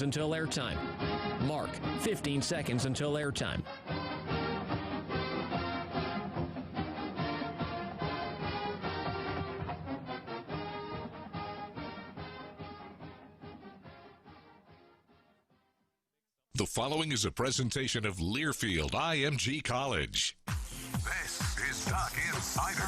Until airtime. Mark, 15 seconds until airtime. The following is a presentation of Learfield IMG College. This is Duck Insider.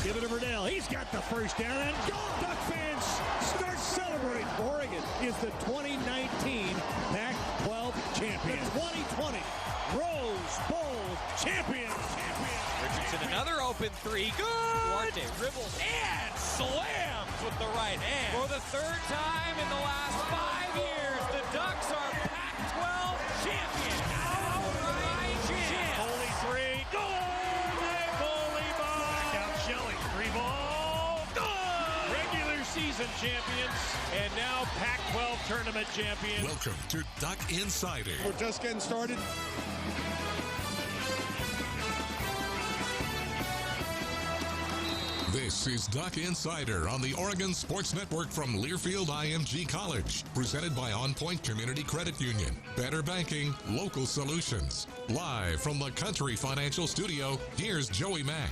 Give it to Verdell. He's got the first down and gone. Duck fans start celebrating. Oregon is the 2019 Pac-12 champion. The 2020 Rose Bowl champion. Richardson, another open three. Good. Duarte dribbles and slams with the right hand. For the third time in the last 5 years, the Ducks are Pac-12 champions. Holy three. Goal! Holy ball! Down Shelley. Three ball. Goal! Regular season champions and now Pac-12 tournament champions. Welcome to Duck Insider. We're just getting started. This is Duck Insider on the Oregon Sports Network from Learfield IMG College. Presented by On Point Community Credit Union. Better banking, local solutions. Live from the Country Financial Studio, here's Joey Mack.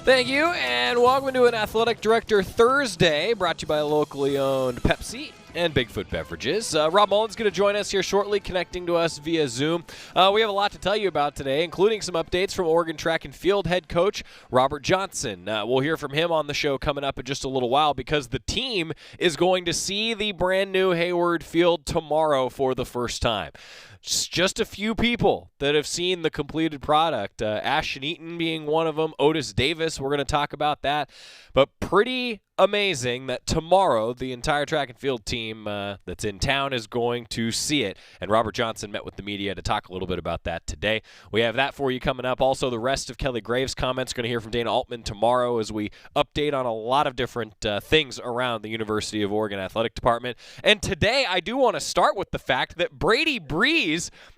Thank you, and welcome to an Athletic Director Thursday, brought to you by locally owned Pepsi and Bigfoot Beverages. Rob Mullens is going to join us here shortly, connecting to us via Zoom. We have a lot to tell you about today, including some updates from Oregon track and field head coach Robert Johnson. We'll hear from him on the show coming up in just a little while because the team is going to see the brand new Hayward Field tomorrow for the first time. Just a few people that have seen the completed product. Ashton Eaton being one of them. Otis Davis, we're going to talk about that. But pretty amazing that tomorrow the entire track and field team that's in town is going to see it. And Robert Johnson met with the media to talk a little bit about that today. We have that for you coming up. Also, the rest of Kelly Graves' comments. Going to hear from Dana Altman tomorrow as we update on a lot of different things around the University of Oregon Athletic Department. And today I do want to start with the fact that Brady Breeze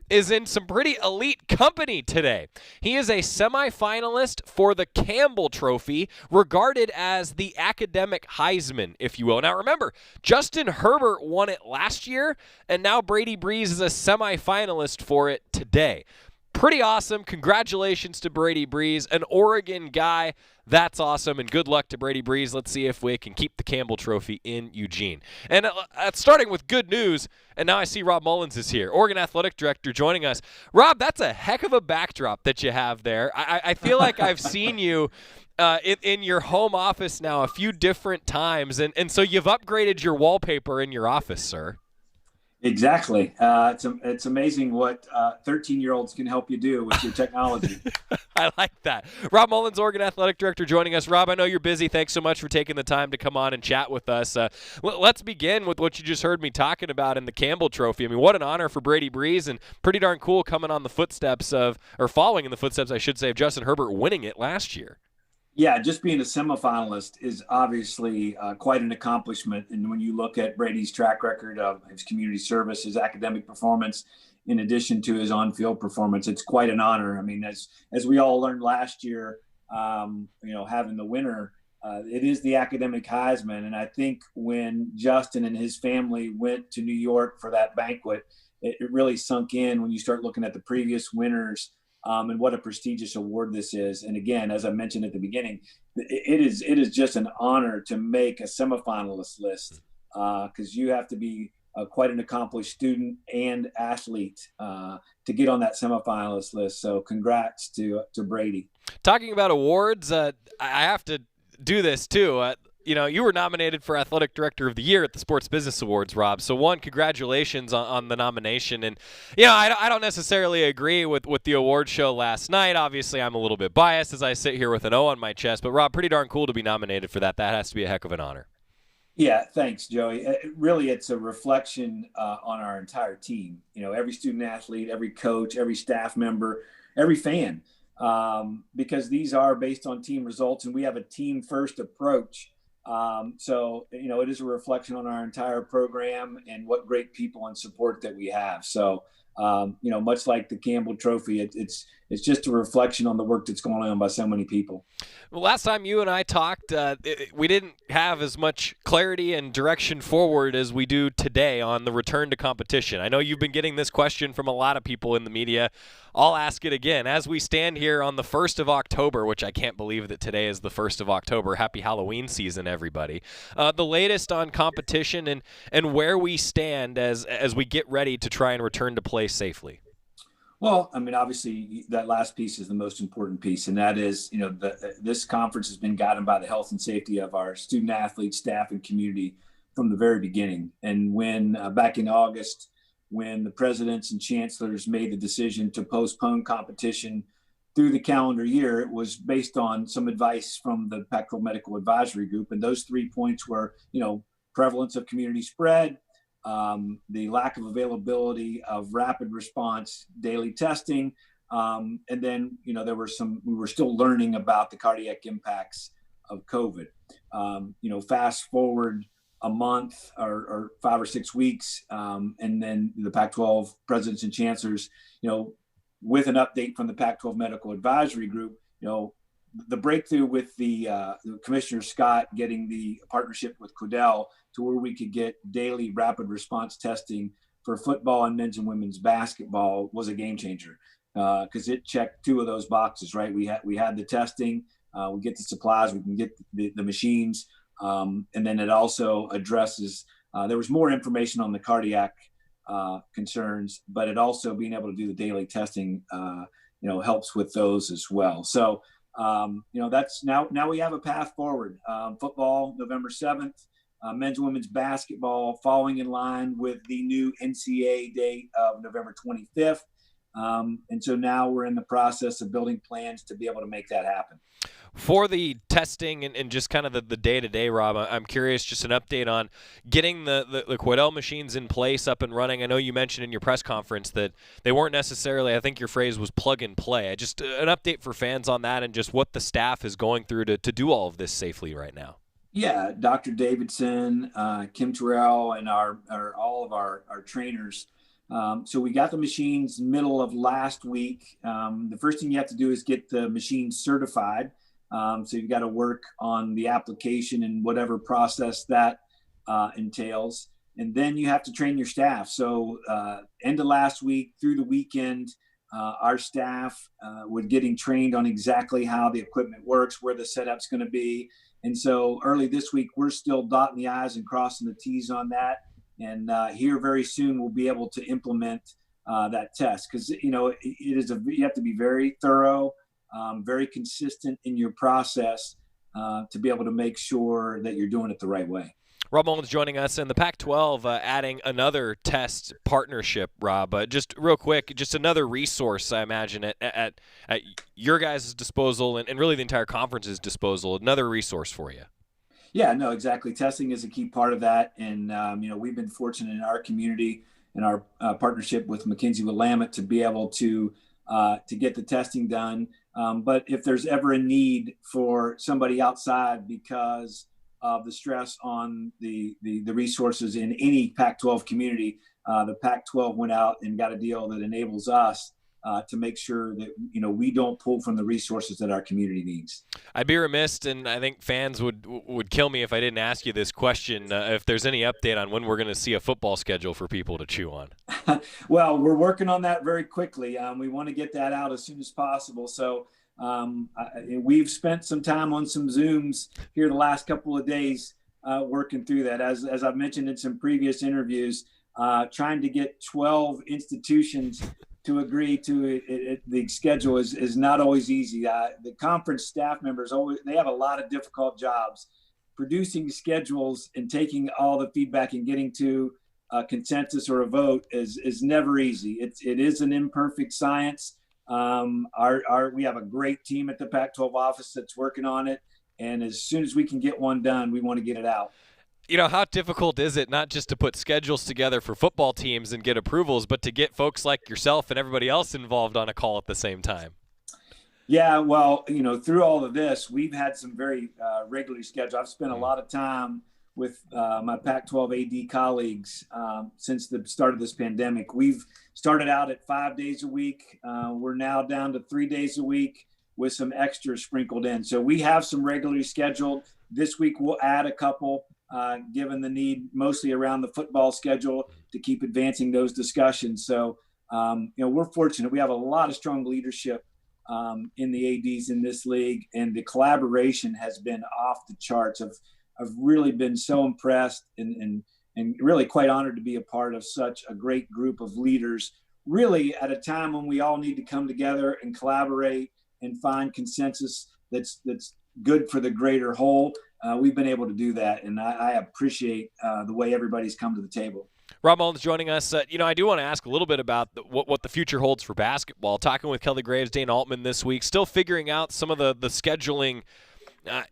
is in some pretty elite company today. He is a semifinalist for the Campbell Trophy, regarded as the academic Heisman, if you will. Now remember, Justin Herbert won it last year, and now Brady Breeze is a semifinalist for it today. Pretty awesome. Congratulations to Brady Breeze, an Oregon guy. That's awesome, and good luck to Brady Breeze. Let's see if we can keep the Campbell Trophy in Eugene. And starting with good news, and now I see Rob Mullens is here, Oregon Athletic Director, joining us. Rob, that's a heck of a backdrop that you have there. I feel like I've seen you in your home office now a few different times, and so you've upgraded your wallpaper in your office, sir. Exactly. It's amazing what 13-year-olds can help you do with your technology. I like that. Rob Mullens, Oregon Athletic Director, joining us. Rob, I know you're busy. Thanks so much for taking the time to come on and chat with us. Let's begin with what you just heard me talking about in the Campbell Trophy. I mean, what an honor for Brady Breeze, and pretty darn cool coming on the footsteps of, or following in the footsteps, I should say, of Justin Herbert winning it last year. Yeah, just being a semifinalist is obviously quite an accomplishment. And when you look at Brady's track record of his community service, his academic performance, in addition to his on-field performance, it's quite an honor. I mean, as we all learned last year, having the winner, it is the academic Heisman. And I think when Justin and his family went to New York for that banquet, it really sunk in when you start looking at the previous winners. And what a prestigious award this is. And again, as I mentioned at the beginning, it is just an honor to make a semifinalist list because you have to be quite an accomplished student and athlete to get on that semifinalist list. So congrats to Brady. Talking about awards, I have to do this too. You were nominated for Athletic Director of the Year at the Sports Business Awards, Rob. So, one, congratulations on the nomination. And, I don't necessarily agree with the award show last night. Obviously, I'm a little bit biased as I sit here with an O on my chest. But, Rob, pretty darn cool to be nominated for that. That has to be a heck of an honor. Yeah, thanks, Joey. Really, it's a reflection on our entire team. Every student athlete, every coach, every staff member, every fan, because these are based on team results, and we have a team-first approach. It is a reflection on our entire program and what great people and support that we have. So much like the Campbell Trophy, it's just a reflection on the work that's going on by so many people. Well, last time you and I talked, we didn't have as much clarity and direction forward as we do today on the return to competition. I know you've been getting this question from a lot of people in the media. I'll ask it again. As we stand here on the 1st of October, which I can't believe that today is the 1st of October. Happy Halloween season, everybody. The latest on competition and where we stand as we get ready to try and return to play safely. Well, I mean, obviously, that last piece is the most important piece, and that is, this conference has been guided by the health and safety of our student athletes, staff, and community from the very beginning. And when back in August, when the presidents and chancellors made the decision to postpone competition through the calendar year, it was based on some advice from the Pac-12 Medical Advisory Group, and those 3 points were, prevalence of community spread, the lack of availability of rapid response daily testing, and then we were still learning about the cardiac impacts of COVID. Fast forward a month or 5 or 6 weeks, and then the Pac-12 presidents and chancellors, with an update from the Pac-12 Medical Advisory Group, the breakthrough with the Commissioner Scott getting the partnership with Quidel to where we could get daily rapid response testing for football and men's and women's basketball was a game changer, because it checked 2 of those boxes, right? We had the testing, we get the supplies, we can get the machines, and then it also addresses, there was more information on the cardiac concerns, but it also being able to do the daily testing, helps with those as well. So, that's now we have a path forward. Football, November 7th, men's and women's basketball falling in line with the new NCAA date of November 25th. And so now we're in the process of building plans to be able to make that happen. For the testing and just kind of the day-to-day, Rob, I'm curious, just an update on getting the Quidel machines in place, up and running. I know you mentioned in your press conference that they weren't necessarily, I think your phrase was plug and play. Just an update for fans on that and just what the staff is going through to do all of this safely right now. Yeah, Dr. Davidson, Kim Terrell, and all of our trainers. So we got the machines middle of last week. The first thing you have to do is get the machines certified. So you've got to work on the application and whatever process that entails. And then you have to train your staff. So end of last week through the weekend, our staff were getting trained on exactly how the equipment works, where the setup's going to be. And so early this week, we're still dotting the I's and crossing the T's on that. And here very soon, we'll be able to implement that test, because, you have to be very thorough, very consistent in your process to be able to make sure that you're doing it the right way. Rob Mullens joining us, and the Pac-12 adding another test partnership, Rob. Just real quick, just another resource, I imagine, at your guys' disposal and really the entire conference's disposal, another resource for you. Yeah, no, exactly. Testing is a key part of that. And, we've been fortunate in our community and our partnership with McKinsey-Willamette to be able to get the testing done. But if there's ever a need for somebody outside because of the stress on the resources in any Pac-12 community, the Pac-12 went out and got a deal that enables us to make sure that, we don't pull from the resources that our community needs. I'd be remiss, and I think fans would kill me if I didn't ask you this question, if there's any update on when we're going to see a football schedule for people to chew on. Well, we're working on that very quickly. We want to get that out as soon as possible. So we've spent some time on some Zooms here the last couple of days working through that. As I've mentioned in some previous interviews, trying to get 12 institutions to agree to the schedule is not always easy. The conference staff members they have a lot of difficult jobs. Producing schedules and taking all the feedback and getting to a consensus or a vote is never easy. It is an imperfect science. We have a great team at the Pac-12 office that's working on it, and as soon as we can get one done, we want to get it out. How difficult is it not just to put schedules together for football teams and get approvals, but to get folks like yourself and everybody else involved on a call at the same time? Yeah, well, through all of this, we've had some very regularly scheduled. I've spent a lot of time with my Pac-12 AD colleagues since the start of this pandemic. We've started out at 5 days a week. We're now down to 3 days a week with some extras sprinkled in. So we have some regularly scheduled. This week we'll add a couple, given the need mostly around the football schedule to keep advancing those discussions. So, we're fortunate. We have a lot of strong leadership in the ADs in this league, and the collaboration has been off the charts. I've really been so impressed and really quite honored to be a part of such a great group of leaders, really at a time when we all need to come together and collaborate and find consensus that's good for the greater whole. We've been able to do that, and I appreciate the way everybody's come to the table. Rob Mullens joining us. I do want to ask a little bit about what the future holds for basketball. Talking with Kelly Graves, Dane Altman this week, still figuring out some of the scheduling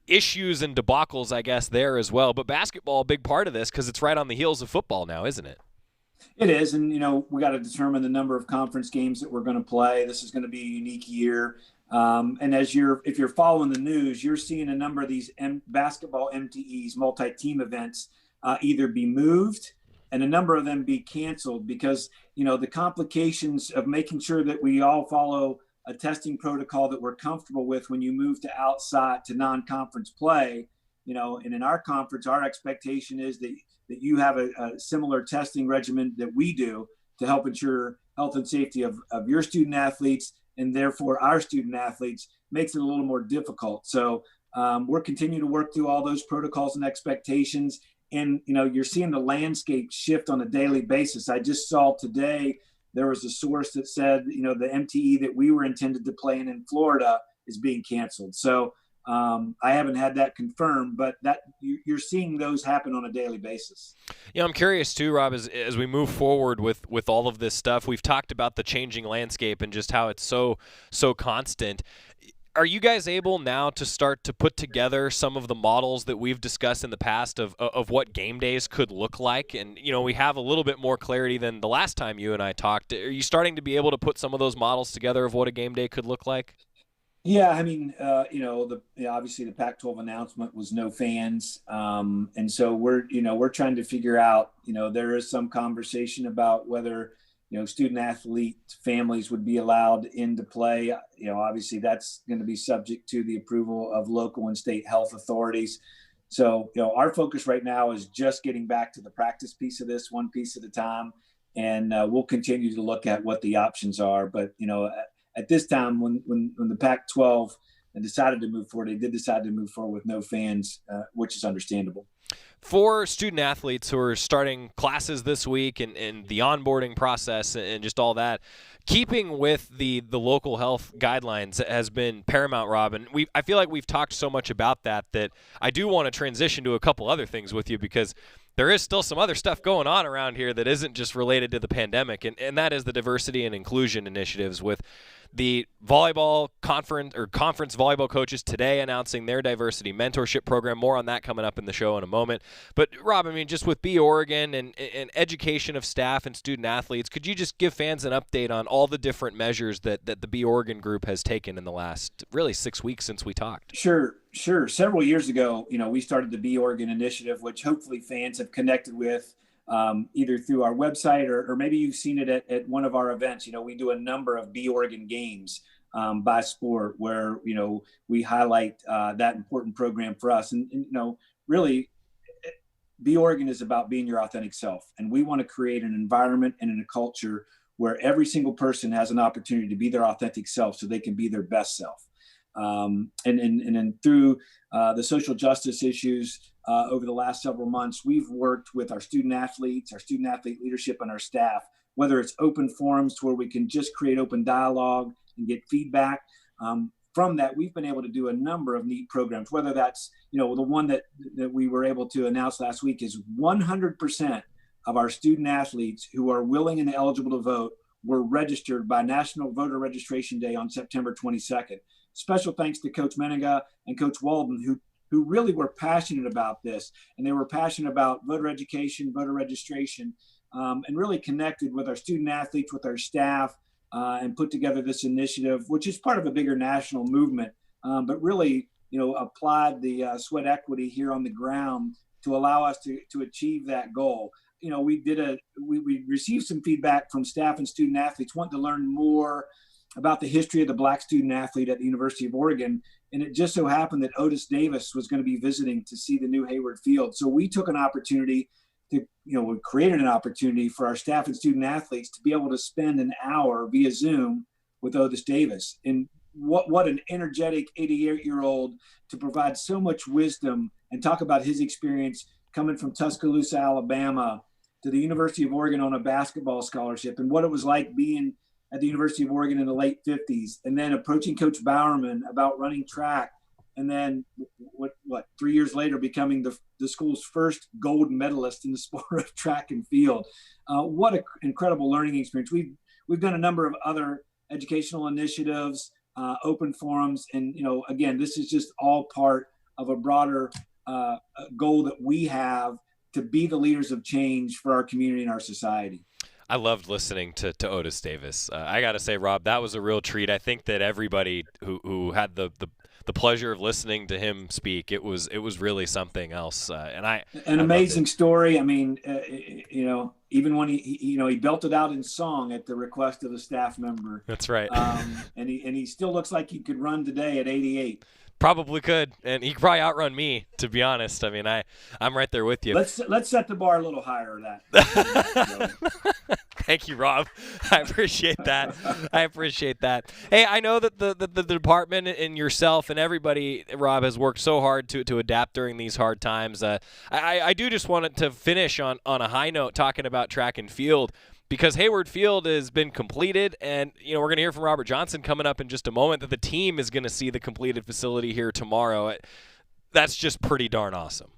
issues and debacles, I guess, there as well. But basketball, a big part of this because it's right on the heels of football now, isn't it? It is, and we got to determine the number of conference games that we're going to play. This is going to be a unique year. And if you're following the news, you're seeing a number of these basketball MTEs, multi-team events, either be moved and a number of them be canceled because, the complications of making sure that we all follow a testing protocol that we're comfortable with when you move to outside to non-conference play, and in our conference, our expectation is that you have a similar testing regimen that we do to help ensure health and safety of your student athletes, and therefore our student athletes, makes it a little more difficult. So we're continuing to work through all those protocols and expectations. And, you're seeing the landscape shift on a daily basis. I just saw today there was a source that said, the MTE that we were intended to play in Florida is being canceled. So I haven't had that confirmed, but that you're seeing those happen on a daily basis. I'm curious too, Rob, as we move forward with all of this stuff, we've talked about the changing landscape and just how it's so constant. Are you guys able now to start to put together some of the models that we've discussed in the past of what game days could look like? And, we have a little bit more clarity than the last time you and I talked. Are you starting to be able to put some of those models together of what a game day could look like? Yeah, I mean, obviously the Pac-12 announcement was no fans. And so we're trying to figure out, there is some conversation about whether, student athlete families would be allowed into play. Obviously that's going to be subject to the approval of local and state health authorities. So, our focus right now is just getting back to the practice piece of this, one piece at a time. And we'll continue to look at what the options are. But, at this time, when the Pac-12 decided to move forward, they did decide to move forward with no fans, which is understandable. For student athletes who are starting classes this week and the onboarding process and just all that, keeping with the local health guidelines has been paramount, Rob. And I feel like we've talked so much about that I do want to transition to a couple other things with you because there is still some other stuff going on around here that isn't just related to the pandemic, and that is the diversity and inclusion initiatives with the volleyball conference volleyball coaches today announcing their diversity mentorship program. More on that coming up in the show in a moment. But Rob, just with B Oregon and education of staff and student athletes, could you just give fans an update on all the different measures that the B Oregon group has taken in the last really 6 weeks since we talked? Sure. Several years ago, we started the B Oregon initiative, which hopefully fans have connected with either through our website or maybe you've seen it at one of our events. We do a number of B Oregon games by sport where, we highlight that important program for us. And really, B Oregon is about being your authentic self. And we want to create an environment and in a culture where every single person has an opportunity to be their authentic self so they can be their best self. And through the social justice issues over the last several months, we've worked with our student athletes, our student athlete leadership, and our staff, whether it's open forums to where we can just create open dialogue and get feedback. From that, we've been able to do a number of neat programs, whether that's, the one that we were able to announce last week is 100% of our student athletes who are willing and eligible to vote were registered by National Voter Registration Day on September 22nd. Special thanks to Coach Menninga and Coach Walden, who really were passionate about this. And they were passionate about voter education, voter registration, and really connected with our student athletes, with our staff, and put together this initiative, which is part of a bigger national movement, but really, applied the sweat equity here on the ground to allow us to achieve that goal. We received some feedback from staff and student athletes wanting to learn more about the history of the Black student athlete at the University of Oregon. And it just so happened that Otis Davis was going to be visiting to see the new Hayward Field. So we took an opportunity we created an opportunity for our staff and student athletes to be able to spend an hour via Zoom with Otis Davis. And what an energetic 88-year-old to provide so much wisdom and talk about his experience coming from Tuscaloosa, Alabama to the University of Oregon on a basketball scholarship, and what it was like being at the University of Oregon in the late 50s, and then approaching Coach Bowerman about running track, and then 3 years later becoming the school's first gold medalist in the sport of track and field. What an incredible learning experience. We've done a number of other educational initiatives, open forums, and again, this is just all part of a broader goal that we have to be the leaders of change for our community and our society. I loved listening to Otis Davis. I got to say, Rob, that was a real treat. I think that everybody who had the pleasure of listening to him speak, it was really something else. An amazing story. I mean, even when he belted out in song at the request of a staff member. That's right. And he still looks like he could run today at 88. Probably could, and he could probably outrun me, to be honest. I mean, I'm right there with you. Let's set the bar a little higher. That. Thank you, Rob. I appreciate that. Hey, I know that the department and yourself and everybody, Rob, has worked so hard to adapt during these hard times. I do just want to finish on a high note talking about track and field, because Hayward Field has been completed, and we're going to hear from Robert Johnson coming up in just a moment that the team is going to see the completed facility here tomorrow. That's just pretty darn awesome.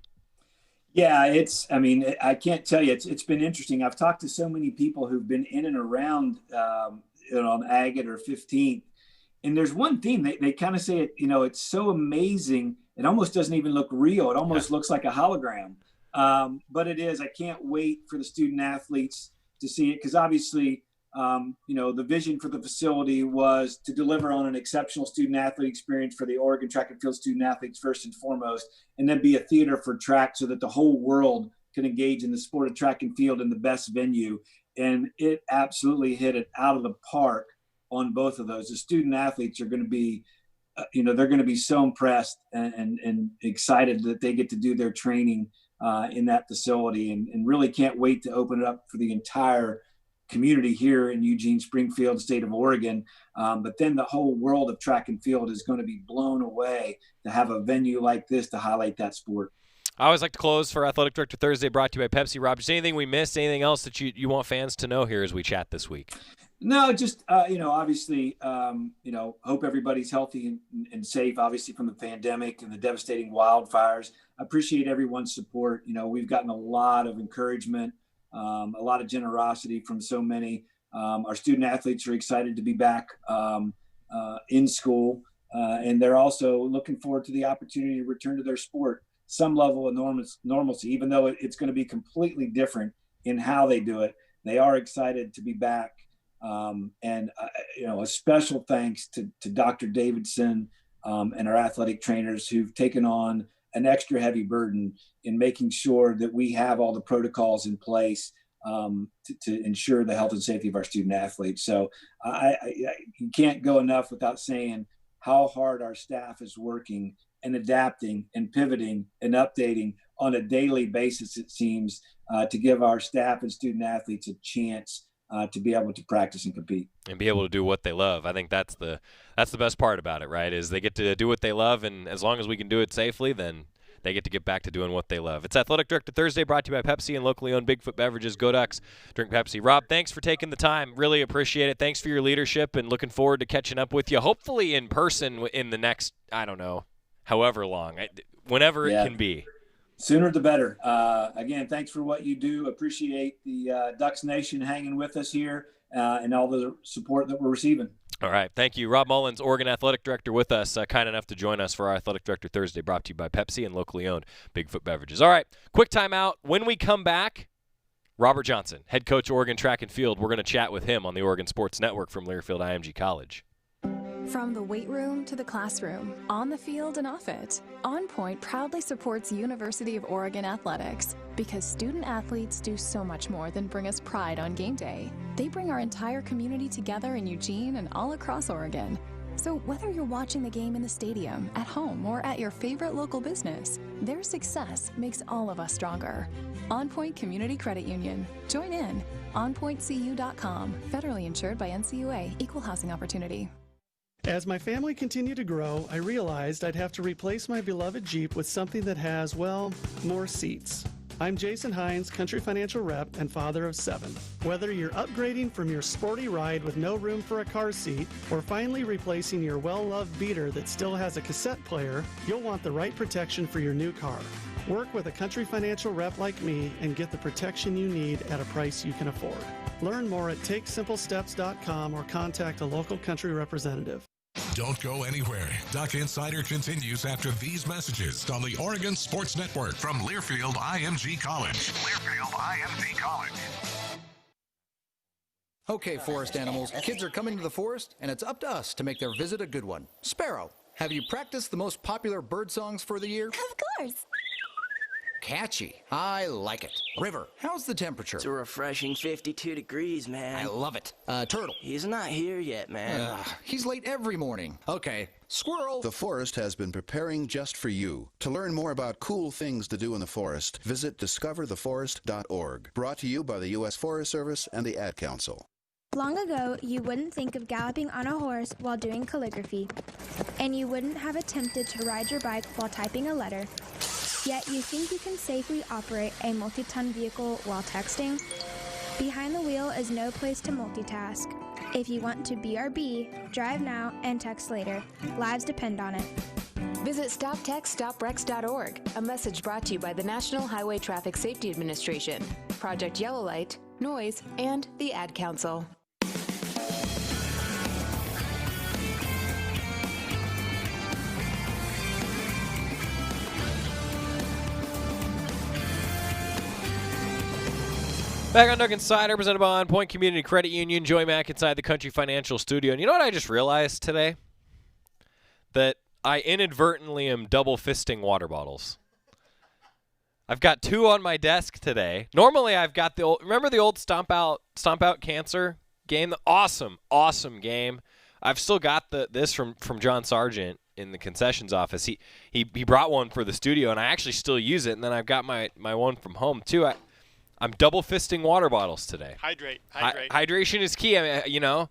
Yeah, I can't tell you. It's been interesting. I've talked to so many people who've been in and around on Agate or 15th, and there's one theme. They kind of say it. It's so amazing. It almost doesn't even look real. It almost looks like a hologram. But it is. I can't wait for the student athletes to see it, because obviously, the vision for the facility was to deliver on an exceptional student athlete experience for the Oregon track and field student athletes first and foremost, and then be a theater for track so that the whole world can engage in the sport of track and field in the best venue. And it absolutely hit it out of the park on both of those. The student athletes are going to be, they're going to be so impressed and excited that they get to do their training in that facility, and really can't wait to open it up for the entire community here in Eugene, Springfield, state of Oregon. But then the whole world of track and field is going to be blown away to have a venue like this to highlight that sport. I always like to close for Athletic Director Thursday, brought to you by Pepsi. Rob, is there anything we missed, anything else that you want fans to know here as we chat this week? No, just, obviously, hope everybody's healthy and safe, obviously, from the pandemic and the devastating wildfires. I appreciate everyone's support. We've gotten a lot of encouragement, a lot of generosity from so many. Our student athletes are excited to be back in school, and they're also looking forward to the opportunity to return to their sport, some level of normalcy, even though it's going to be completely different in how they do it. They are excited to be back. A special thanks to Dr. Davidson and our athletic trainers who've taken on an extra heavy burden in making sure that we have all the protocols in place to ensure the health and safety of our student athletes. So you can't go enough without saying how hard our staff is working and adapting and pivoting and updating on a daily basis, it seems, to give our staff and student athletes a chance to be able to practice and compete and be able to do what they love. I think that's the best part about it, right? Is they get to do what they love, and as long as we can do it safely, then they get to get back to doing what they love. It's Athletic Director Thursday, brought to you by Pepsi and locally owned Bigfoot Beverages. Go Ducks, drink Pepsi. Rob, thanks for taking the time. Really appreciate it. Thanks for your leadership, and looking forward to catching up with you, hopefully in person in the next, however long, whenever it can be. Sooner the better. Again, thanks for what you do. Appreciate the Ducks Nation hanging with us here and all the support that we're receiving. All right. Thank you. Rob Mullens, Oregon Athletic Director, with us, kind enough to join us for our Athletic Director Thursday, brought to you by Pepsi and locally owned Bigfoot Beverages. All right. Quick timeout. When we come back, Robert Johnson, head coach, Oregon Track and Field. We're going to chat with him on the Oregon Sports Network from Learfield IMG College. From the weight room to the classroom, on the field and off it, On Point proudly supports University of Oregon athletics because student athletes do so much more than bring us pride on game day. They bring our entire community together in Eugene and all across Oregon. So whether you're watching the game in the stadium, at home, or at your favorite local business, their success makes all of us stronger. On Point Community Credit Union. Join in. OnPointCU.com. Federally insured by NCUA. Equal housing opportunity. As my family continued to grow, I realized I'd have to replace my beloved Jeep with something that has, well, more seats. I'm Jason Hines, Country Financial Rep and father of 7. Whether you're upgrading from your sporty ride with no room for a car seat or finally replacing your well-loved beater that still has a cassette player, you'll want the right protection for your new car. Work with a Country Financial Rep like me and get the protection you need at a price you can afford. Learn more at TakeSimpleSteps.com or contact a local Country representative. Don't go anywhere. Duck Insider continues after these messages on the Oregon Sports Network from Learfield IMG College. Learfield IMG College. Okay, forest animals, kids are coming to the forest, and it's up to us to make their visit a good one. Sparrow, have you practiced the most popular bird songs for the year? Of course. Catchy. I like it. River, how's the temperature? It's a refreshing 52 degrees, man. I love it. Turtle. He's not here yet, man. He's late every morning. Okay. Squirrel. The forest has been preparing just for you. To learn more about cool things to do in the forest, visit discovertheforest.org. Brought to you by the U.S. Forest Service and the Ad Council. Long ago, you wouldn't think of galloping on a horse while doing calligraphy, and you wouldn't have attempted to ride your bike while typing a letter. Yet you think you can safely operate a multi-ton vehicle while texting? Behind the wheel is no place to multitask. If you want to BRB, drive now and text later. Lives depend on it. Visit StopTextStopWrecks.org, a message brought to you by the National Highway Traffic Safety Administration, Project Yellow Light, Noise, and the Ad Council. Back on Duck Insider, presented by On Point Community Credit Union. Joy Mack inside the Country Financial Studio. And you know what I just realized today? That I inadvertently am double fisting water bottles. I've got 2 on my desk today. Normally I've got the old, remember the old Stomp Out Cancer game? The awesome game. I've still got this from John Sargent in the concessions office. He brought one for the studio, and I actually still use it. And then I've got my one from home too. I'm double fisting water bottles today. Hydrate. Hydration is key. I mean,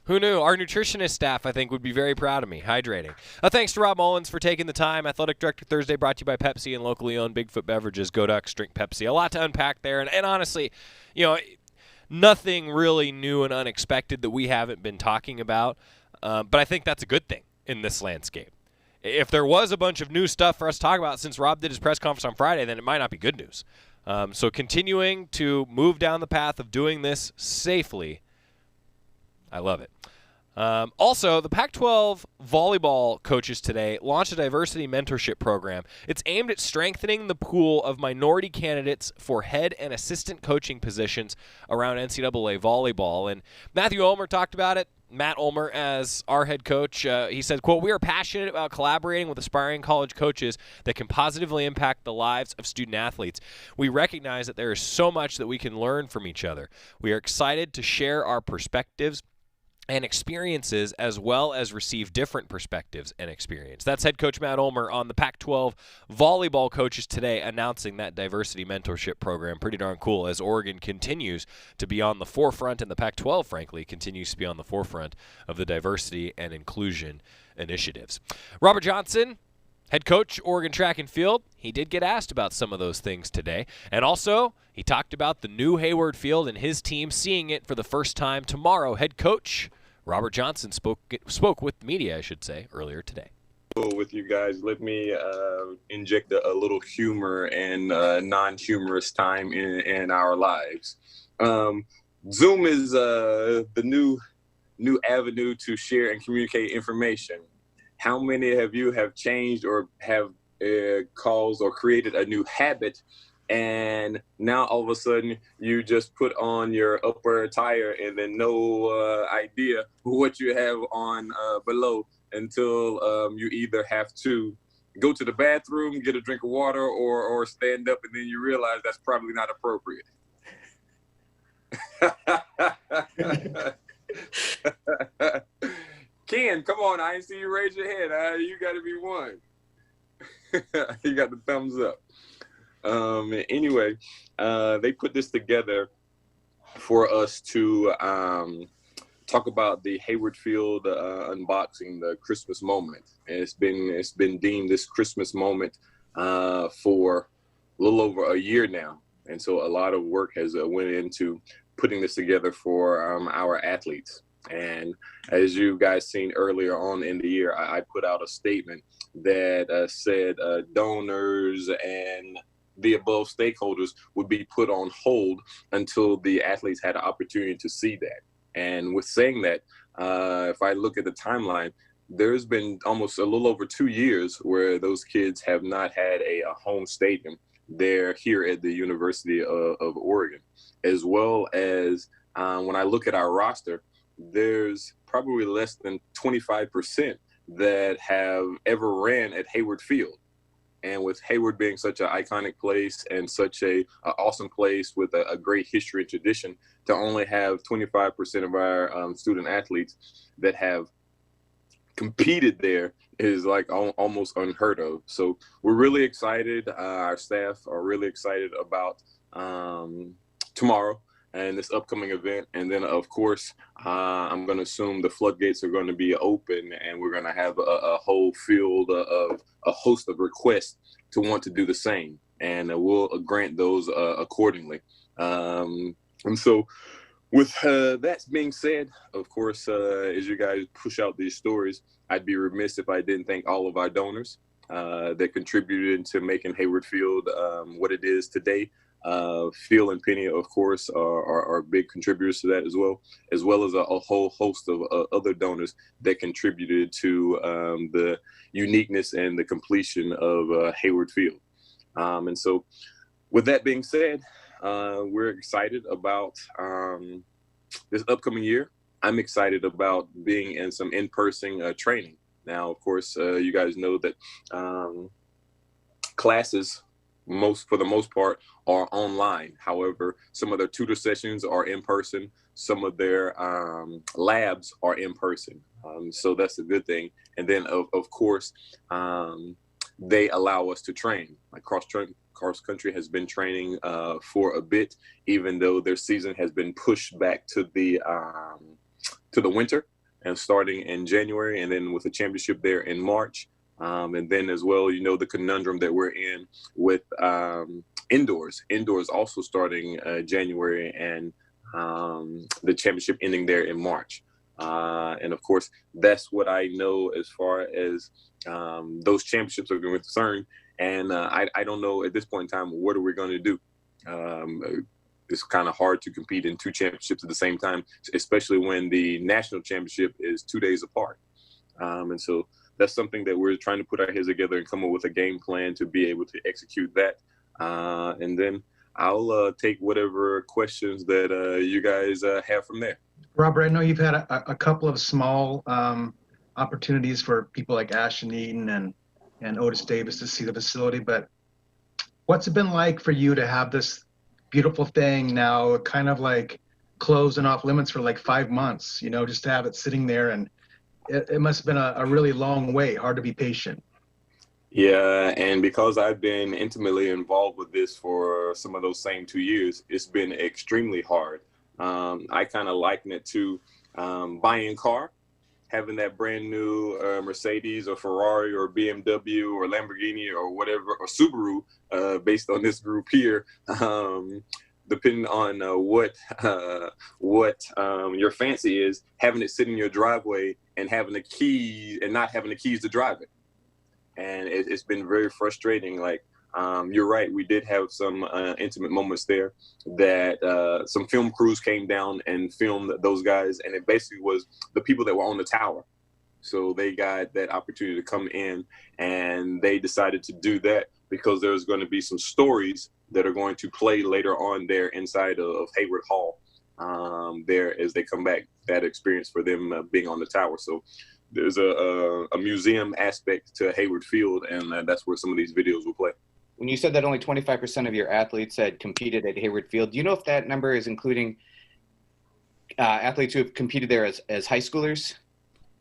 who knew? Our nutritionist staff, I think, would be very proud of me. Hydrating. Thanks to Rob Mullens for taking the time. Athletic Director Thursday brought to you by Pepsi and locally owned Bigfoot Beverages. Go Ducks, drink Pepsi. A lot to unpack there. And honestly, nothing really new and unexpected that we haven't been talking about. But I think that's a good thing in this landscape. If there was a bunch of new stuff for us to talk about since Rob did his press conference on Friday, then it might not be good news. So continuing to move down the path of doing this safely, I love it. Also, the Pac-12 volleyball coaches today launched a diversity mentorship program. It's aimed at strengthening the pool of minority candidates for head and assistant coaching positions around NCAA volleyball. And Matthew Ulmer talked about it. Matt Ulmer, as our head coach, he said, quote, "We are passionate about collaborating with aspiring college coaches that can positively impact the lives of student athletes. We recognize that there is so much that we can learn from each other. We are excited to share our perspectives and experiences as well as receive different perspectives and experience." That's head coach Matt Ulmer on the Pac-12 volleyball coaches today announcing that diversity mentorship program. Pretty darn cool as Oregon continues to be on the forefront, and the Pac-12, frankly, continues to be on the forefront of the diversity and inclusion initiatives. Robert Johnson, head coach, Oregon Track and Field, he did get asked about some of those things today. And also, he talked about the new Hayward Field and his team seeing it for the first time tomorrow. Head coach Robert Johnson spoke with the media, I should say, earlier today. With you guys, let me inject a little humor and non-humorous time in our lives. Zoom is the new avenue to share and communicate information. How many of you have changed or have caused or created a new habit And now all of a sudden you just put on your upper attire and then no idea what you have on below until you either have to go to the bathroom, get a drink of water, or stand up, and then you realize that's probably not appropriate. Ken, come on, I ain't see you raise your hand. You got to be one. You got the thumbs up. Anyway, they put this together for us to talk about the Hayward Field unboxing, the Christmas moment. And it's been deemed this Christmas moment for a little over a year now. And so a lot of work has went into putting this together for our athletes. And as you guys seen earlier on in the year, I put out a statement that said donors and the above stakeholders would be put on hold until the athletes had an opportunity to see that. And with saying that, if I look at the timeline, there's been almost a little over 2 years where those kids have not had a home stadium. They're here at the University of Oregon, as well as when I look at our roster, there's probably less than 25% that have ever ran at Hayward Field. And with Hayward being such an iconic place and such a awesome place with a great history and tradition, to only have 25% of our student athletes that have competed there is like almost unheard of. So we're really excited. Our staff are really excited about tomorrow and this upcoming event. And then, of course, I'm going to assume the floodgates are going to be open and we're going to have a whole field of a host of requests to want to do the same. And we'll grant those accordingly. And so with that being said, of course, as you guys push out these stories, I'd be remiss if I didn't thank all of our donors that contributed to making Hayward Field what it is today. Phil and Penny, of course, are big contributors to that as well as a whole host of other donors that contributed to the uniqueness and the completion of Hayward Field. And so with that being said, we're excited about this upcoming year. I'm excited about being in some in-person training. Now, of course, you guys know that classes, for the most part, are online. However, some of their tutor sessions are in person. Some of their labs are in person. So that's a good thing. And then, of course, they allow us to train. Like cross country has been training for a bit, even though their season has been pushed back to the winter and starting in January, and then with the championship there in March. And then as well, you know, the conundrum that we're in with indoors also starting January and the championship ending there in March. And of course, that's what I know as far as those championships are concerned. And I don't know at this point in time, what are we going to do? It's kind of hard to compete in two championships at the same time, especially when the national championship is 2 days apart. And so that's something that we're trying to put our heads together and come up with a game plan to be able to execute that. And then I'll take whatever questions that you guys have from there. Robert, I know you've had a couple of small opportunities for people like Ashton Eaton and Otis Davis to see the facility, but what's it been like for you to have this beautiful thing now kind of like closed and off limits for like 5 months, you know, just to have it sitting there? And it must have been a really long wait, hard to be patient. Yeah, and because I've been intimately involved with this for some of those same 2 years, it's been extremely hard. I kind of liken it to buying a car, having that brand new Mercedes or Ferrari or BMW or Lamborghini or whatever, or Subaru, based on this group here, depending on what your fancy is, having it sit in your driveway and having the key and not having the keys to drive it. And it's been very frustrating. Like, you're right, we did have some intimate moments there that some film crews came down and filmed those guys, and it basically was the people that were on the tower. So they got that opportunity to come in, and they decided to do that because there's going to be some stories that are going to play later on there inside of Hayward Hall there as they come back. That experience for them being on the tower. So there's a museum aspect to Hayward Field, and that's where some of these videos will play. When you said that only 25% of your athletes had competed at Hayward Field, do you know if that number is including athletes who have competed there as high schoolers?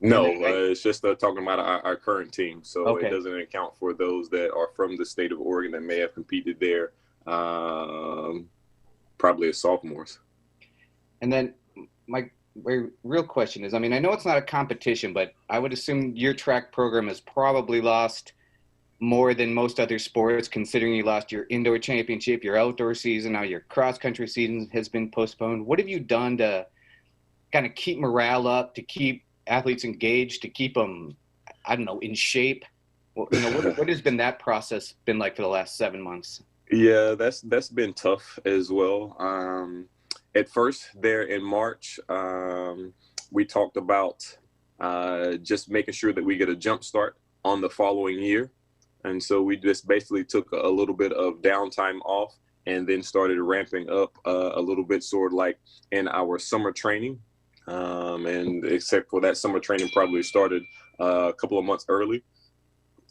No, it's just talking about our current team. So Okay. It doesn't account for those that are from the state of Oregon that may have competed there probably as sophomores. And then my real question is, I mean, I know it's not a competition, but I would assume your track program has probably lost more than most other sports, considering you lost your indoor championship, your outdoor season, now your cross-country season has been postponed. What have you done to kind of keep morale up, to keep athletes engaged, to keep them, I don't know, in shape? What has been that process been like for the last 7 months? Yeah, that's been tough as well. At first, there in March, we talked about just making sure that we get a jump start on the following year. And so we just basically took a little bit of downtime off and then started ramping up a little bit, sort of like in our summer training. And except for that summer training probably started a couple of months early.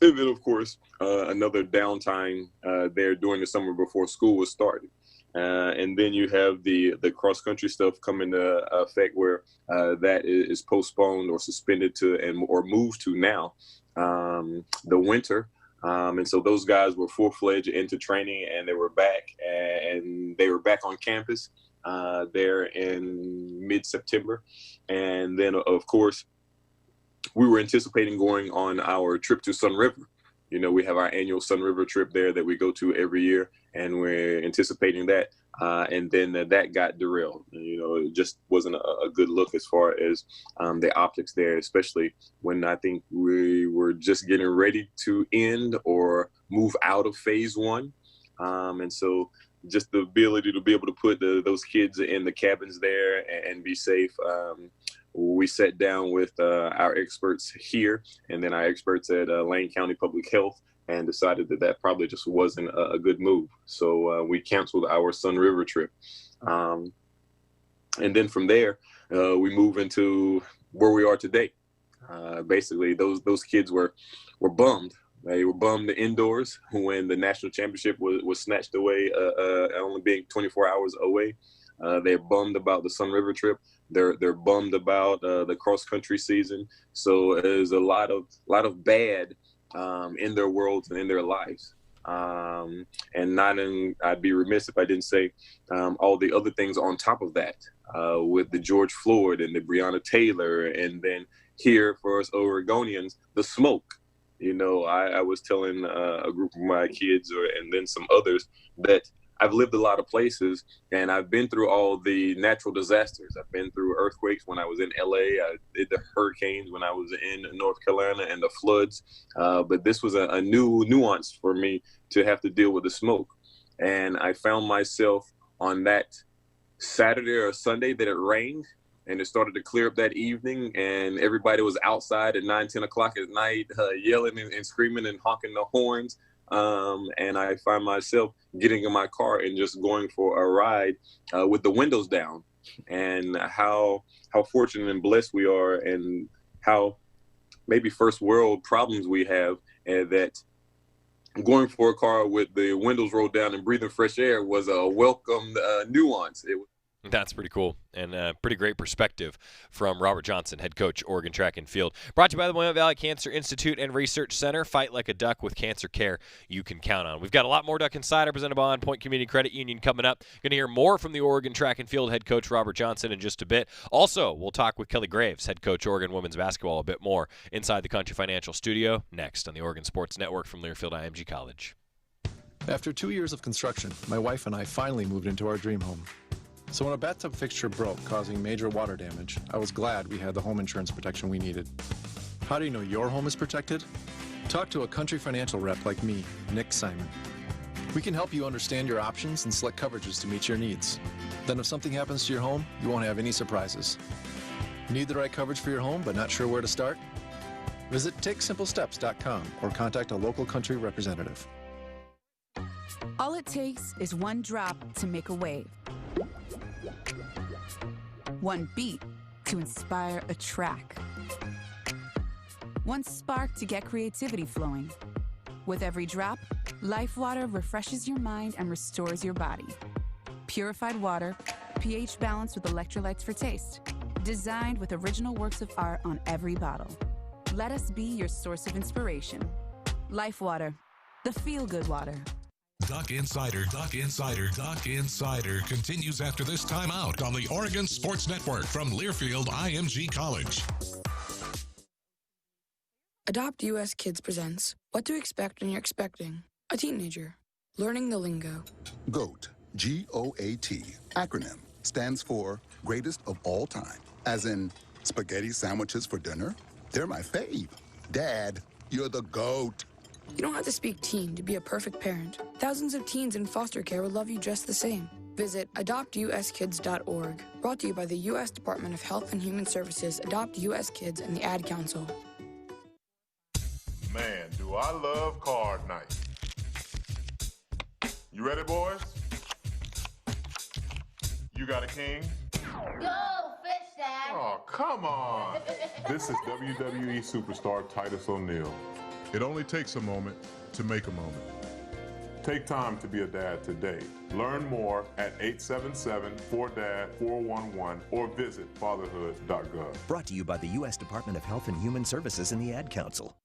And then, of course, another downtime there during the summer before school was started. And then you have the cross-country stuff come into effect where that is postponed or suspended to or moved to now, the winter. And so those guys were full-fledged into training, and they were back on campus there in mid-September. And then, of course, we were anticipating going on our trip to Sun River. You know, we have our annual Sun River trip there that we go to every year, and we're anticipating that. And then that got derailed. You know, it just wasn't a good look as far as the optics there, especially when I think we were just getting ready to end or move out of phase one. And so just the ability to be able to put those kids in the cabins there and be safe. We sat down with our experts here and then our experts at Lane County Public Health and decided that probably just wasn't a good move. So we canceled our Sun River trip. And then from there, we move into where we are today. Basically, those kids were bummed. They were bummed indoors when the national championship was snatched away, only being 24 hours away. They're bummed about the Sun River trip. They're bummed about the cross country season. So there's a lot of bad in their worlds and in their lives. And I'd be remiss if I didn't say all the other things on top of that, with the George Floyd and the Breonna Taylor, and then here for us Oregonians, the smoke. You know, I was telling a group of my kids and then some others that I've lived a lot of places and I've been through all the natural disasters. I've been through earthquakes when I was in LA. I did the hurricanes when I was in North Carolina and the floods. But this was a new nuance for me to have to deal with the smoke. And I found myself on that Saturday or Sunday that it rained and it started to clear up that evening and everybody was outside at 9-10 o'clock at night yelling and screaming and honking the horns. And I find myself getting in my car and just going for a ride with the windows down, and how fortunate and blessed we are, and how maybe first world problems we have, and that going for a car with the windows rolled down and breathing fresh air was a welcome nuance. That's pretty cool, and pretty great perspective from Robert Johnson, head coach, Oregon Track and Field. Brought to you by the Willamette Valley Cancer Institute and Research Center. Fight like a duck with cancer care you can count on. We've got a lot more Duck Insider presented by On Point Community Credit Union coming up. Going to hear more from the Oregon Track and Field head coach, Robert Johnson, in just a bit. Also, we'll talk with Kelly Graves, head coach, Oregon Women's Basketball, a bit more inside the Country Financial Studio next on the Oregon Sports Network from Learfield IMG College. After 2 years of construction, my wife and I finally moved into our dream home. So when a bathtub fixture broke, causing major water damage, I was glad we had the home insurance protection we needed. How do you know your home is protected? Talk to a Country Financial rep like me, Nick Simon. We can help you understand your options and select coverages to meet your needs. Then if something happens to your home, you won't have any surprises. Need the right coverage for your home but not sure where to start? Visit TakeSimpleSteps.com or contact a local Country representative. All it takes is one drop to make a wave. One beat to inspire a track. One spark to get creativity flowing. With every drop, Life Water refreshes your mind and restores your body. Purified water, pH balanced with electrolytes for taste. Designed with original works of art on every bottle. Let us be your source of inspiration. Life Water, the feel-good water. Duck Insider continues after this timeout on the Oregon Sports Network from Learfield IMG College. Adopt US Kids presents What to Expect When You're Expecting a Teenager. Learning the lingo. GOAT, G-O-A-T, acronym, stands for Greatest of All Time. As in, spaghetti sandwiches for dinner? They're my fave. Dad, you're the GOAT. You don't have to speak teen to be a perfect parent. Thousands of teens in foster care will love you just the same. Visit adoptuskids.org. Brought to you by the U.S. Department of Health and Human Services, Adopt U.S. Kids, and the Ad Council. Man, do I love card night. You ready, boys? You got a king? Go, fish dad! Oh, come on. This is WWE superstar Titus O'Neil. It only takes a moment to make a moment. Take time to be a dad today. Learn more at 877-4DAD-411 or visit fatherhood.gov. Brought to you by the U.S. Department of Health and Human Services and the Ad Council.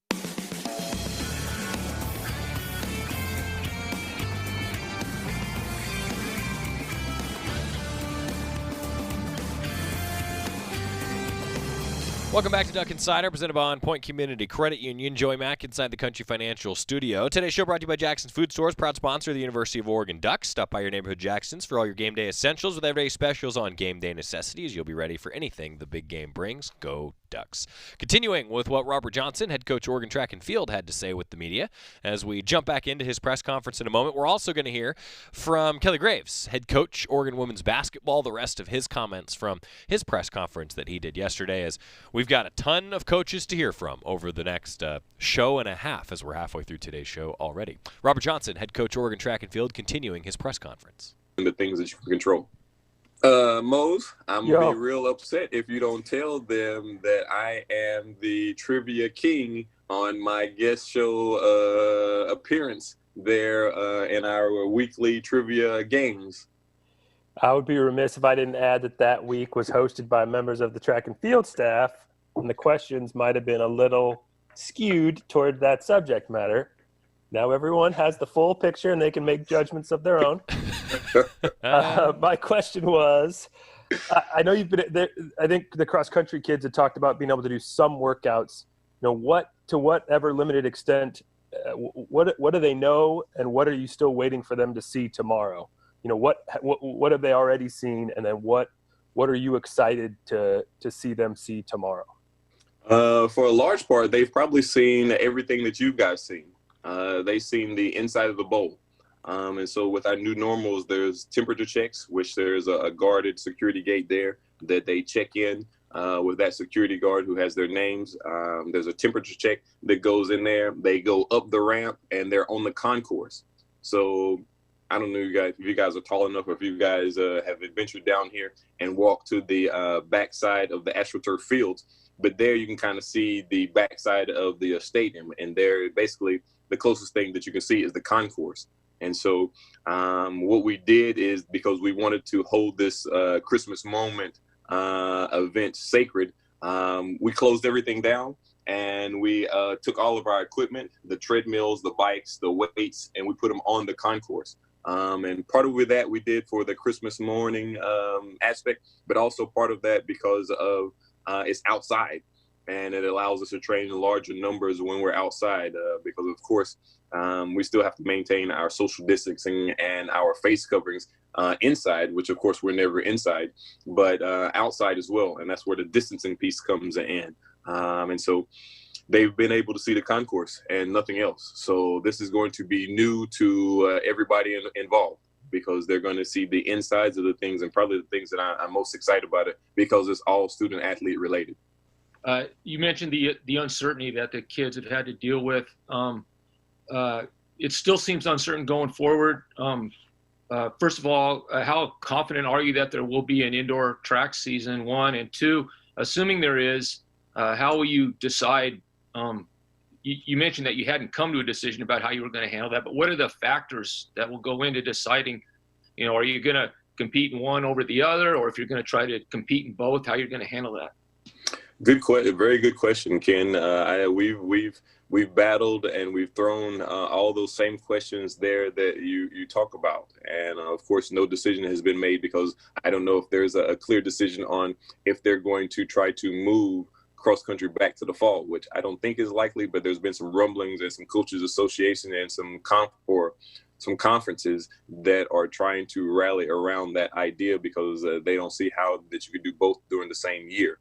Welcome back to Duck Insider, presented by On Point Community Credit Union. Joey Mack inside the Country Financial Studio. Today's show brought to you by Jackson's Food Stores, proud sponsor of the University of Oregon Ducks. Stop by your neighborhood Jackson's for all your game day essentials with everyday specials on game day necessities. You'll be ready for anything the big game brings. Go Ducks. Continuing with what Robert Johnson, head coach Oregon Track and Field, had to say with the media. As we jump back into his press conference in a moment, we're also going to hear from Kelly Graves, head coach Oregon Women's Basketball, the rest of his comments from his press conference that he did yesterday, as we've got a ton of coaches to hear from over the next show and a half, as we're halfway through today's show already. Robert Johnson, head coach Oregon Track and Field, continuing his press conference. And the things that you can control. Mose, I'm going to be real upset if you don't tell them that I am the trivia king on my guest show appearance there in our weekly trivia games. I would be remiss if I didn't add that week was hosted by members of the track and field staff, and the questions might have been a little skewed toward that subject matter. Now everyone has the full picture and they can make judgments of their own. My question was, I know you've been there, I think the cross-country kids had talked about being able to do some workouts. You know, to whatever limited extent, what do they know, and what are you still waiting for them to see tomorrow? You know, what have they already seen, and then what are you excited to see them see tomorrow? For a large part, they've probably seen everything that you guys seen. They've seen the inside of the bowl. And so with our new normals, there's temperature checks, which there's a guarded security gate there that they check in with that security guard who has their names. There's a temperature check that goes in there. They go up the ramp and they're on the concourse. So I don't know if you guys are tall enough, or if you guys have adventured down here and walked to the backside of the AstroTurf fields. But there you can kind of see the backside of the stadium. And there, basically, the closest thing that you can see is the concourse. And so what we did is, because we wanted to hold this Christmas moment event sacred, we closed everything down, and we took all of our equipment, the treadmills, the bikes, the weights, and we put them on the concourse. And part of that we did for the Christmas morning aspect, but also part of that because of it's outside, and it allows us to train in larger numbers when we're outside, because of course we still have to maintain our social distancing and our face coverings inside, which of course we're never inside, but outside as well. And that's where the distancing piece comes in. And so they've been able to see the concourse and nothing else. So this is going to be new to everybody involved, because they're going to see the insides of the things, and probably the things that I'm most excited about it, because it's all student athlete related. You mentioned the uncertainty that the kids have had to deal with. it still seems uncertain going forward. First of all, how confident are you that there will be an indoor track season, one? And two, assuming there is, how will you decide? You mentioned that you hadn't come to a decision about how you were going to handle that, but what are the factors that will go into deciding, are you going to compete in one over the other, or if you're going to try to compete in both, how you're going to handle that? Very good question, Ken. We've battled and we've thrown all those same questions there that you talk about, and of course, no decision has been made because I don't know if there's a clear decision on if they're going to try to move cross country back to the fall, which I don't think is likely. But there's been some rumblings and some coaches association and some conferences that are trying to rally around that idea because they don't see how that you could do both during the same year.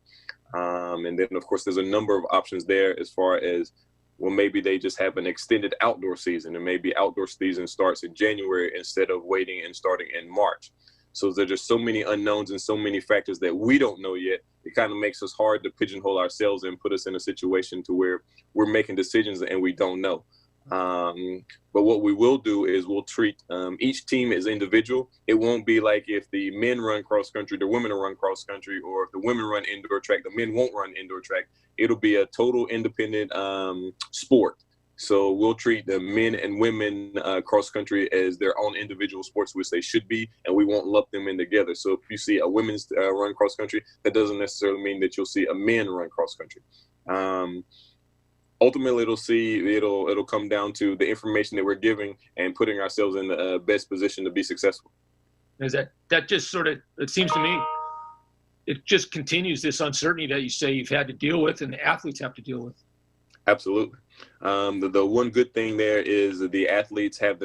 And then, of course, there's a number of options there as far as, well, maybe they just have an extended outdoor season, and maybe outdoor season starts in January instead of waiting and starting in March. So there's just so many unknowns and so many factors that we don't know yet. It kind of makes us hard to pigeonhole ourselves and put us in a situation to where we're making decisions and we don't know. But what we will do is we'll treat each team as individual. It won't be like if the men run cross country, the women will run cross country, or if the women run indoor track, the men won't run indoor track. It'll be a total independent sport. So we'll treat the men and women cross country as their own individual sports, which they should be, and we won't lump them in together. So if you see a women's run cross country, that doesn't necessarily mean that you'll see a men run cross country. Ultimately, it'll come down to the information that we're giving and putting ourselves in the best position to be successful. Is that just sort of, it seems to me, it just continues this uncertainty that you say you've had to deal with and the athletes have to deal with. Absolutely. The one good thing there is that the athletes have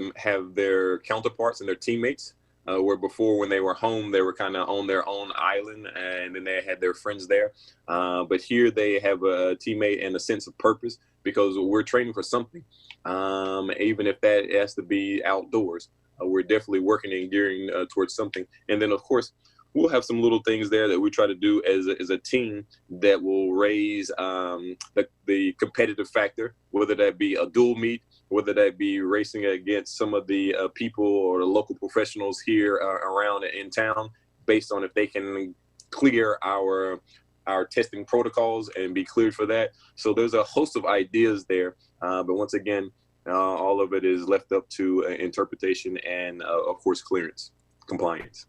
their counterparts and their teammates. Where before, when they were home, they were kind of on their own island, and then they had their friends there. But here they have a teammate and a sense of purpose because we're training for something. Even if that has to be outdoors, we're definitely working and gearing towards something. And then, of course, we'll have some little things there that we try to do as a team that will raise the competitive factor, whether that be a dual meet, whether that be racing against some of the people or the local professionals here around in town, based on if they can clear our testing protocols and be cleared for that. So there's a host of ideas there. But once again, all of it is left up to interpretation and, of course, compliance.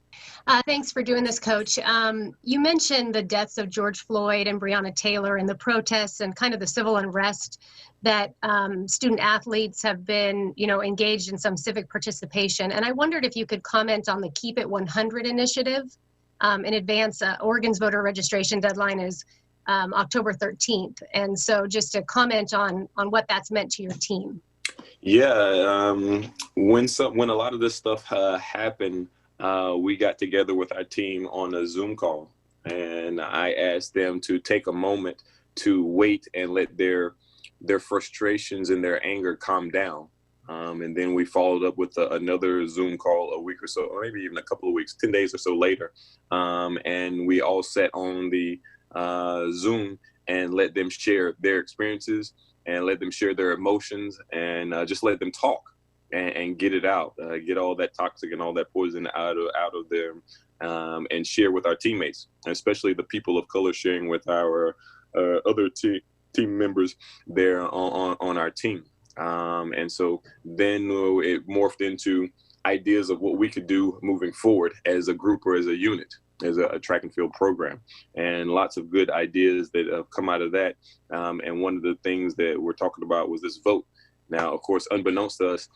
Thanks for doing this, Coach. You mentioned the deaths of George Floyd and Breonna Taylor and the protests and kind of the civil unrest that student athletes have been, engaged in some civic participation. And I wondered if you could comment on the Keep It 100 initiative. In advance, Oregon's voter registration deadline is October 13th. And so just a comment on what that's meant to your team. Yeah, when a lot of this stuff happened, we got together with our team on a Zoom call, and I asked them to take a moment to wait and let their frustrations and their anger calm down. And then we followed up with another Zoom call a week or so, or maybe even a couple of weeks, 10 days or so later. And we all sat on the Zoom and let them share their experiences and let them share their emotions and just let them talk. And get it out, get all that toxic and all that poison out of them, and share with our teammates, especially the people of color, sharing with our other team members there on our team. And so then it morphed into ideas of what we could do moving forward as a group or as a unit, as a track and field program, and lots of good ideas that have come out of that. And one of the things that we're talking about was this vote. Now, of course, unbeknownst to us,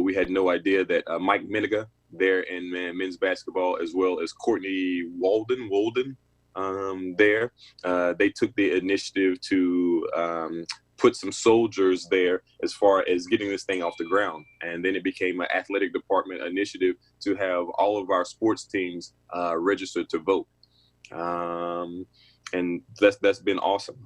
we had no idea that Mike Miniga there in men's basketball, as well as Courtney Walden there, they took the initiative to put some soldiers there as far as getting this thing off the ground. And then it became an athletic department initiative to have all of our sports teams registered to vote. And that's been awesome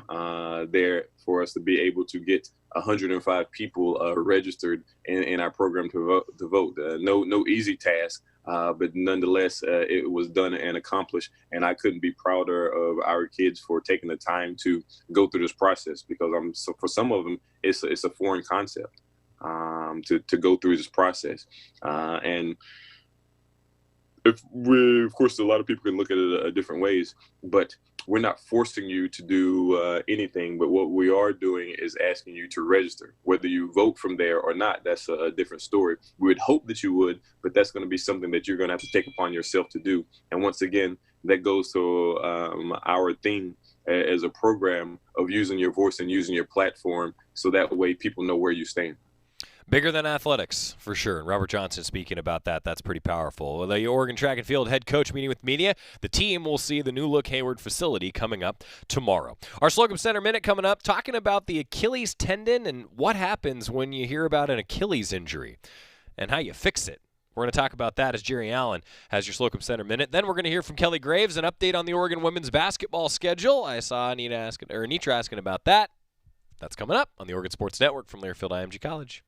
there for us to be able to get 105 people registered in our program to vote. No easy task, but nonetheless, it was done and accomplished. And I couldn't be prouder of our kids for taking the time to go through this process, because for some of them, it's a foreign concept. to go through this process. And of course, a lot of people can look at it different ways, but we're not forcing you to do anything. But what we are doing is asking you to register. Whether you vote from there or not, that's a different story. We would hope that you would, but that's going to be something that you're going to have to take upon yourself to do. And once again, that goes to our theme as a program of using your voice and using your platform, so that way people know where you stand. Bigger than athletics, for sure. And Robert Johnson speaking about that. That's pretty powerful. The Oregon Track and Field head coach meeting with media. The team will see the new-look Hayward facility coming up tomorrow. Our Slocum Center Minute coming up, talking about the Achilles tendon and what happens when you hear about an Achilles injury and how you fix it. We're going to talk about that as Jerry Allen has your Slocum Center Minute. Then we're going to hear from Kelly Graves, an update on the Oregon women's basketball schedule. I saw Anitra asking about that. That's coming up on the Oregon Sports Network from Learfield IMG College.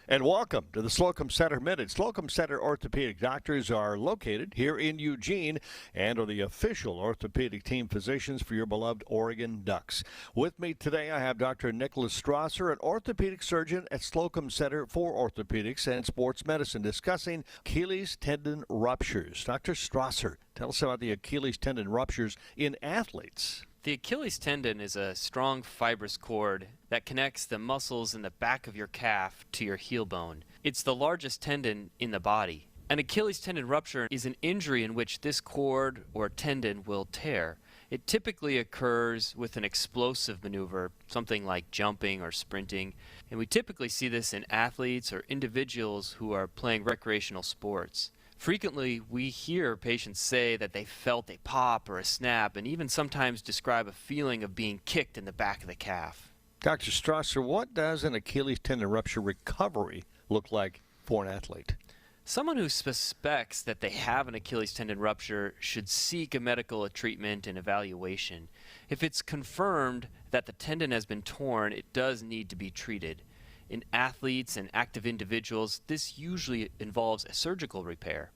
And welcome to the Slocum Center Minute. Slocum Center orthopedic doctors are located here in Eugene and are the official orthopedic team physicians for your beloved Oregon Ducks. With me today, I have Dr. Nicholas Strasser, an orthopedic surgeon at Slocum Center for Orthopedics and Sports Medicine, discussing Achilles tendon ruptures. Dr. Strasser, tell us about the Achilles tendon ruptures in athletes. The Achilles tendon is a strong fibrous cord that connects the muscles in the back of your calf to your heel bone. It's the largest tendon in the body. An Achilles tendon rupture is an injury in which this cord or tendon will tear. It typically occurs with an explosive maneuver, something like jumping or sprinting, and we typically see this in athletes or individuals who are playing recreational sports. Frequently, we hear patients say that they felt a pop or a snap, and even sometimes describe a feeling of being kicked in the back of the calf. Dr. Strasser, what does an Achilles tendon rupture recovery look like for an athlete? Someone who suspects that they have an Achilles tendon rupture should seek a medical treatment and evaluation. If it's confirmed that the tendon has been torn, it does need to be treated. In athletes and active individuals, this usually involves a surgical repair.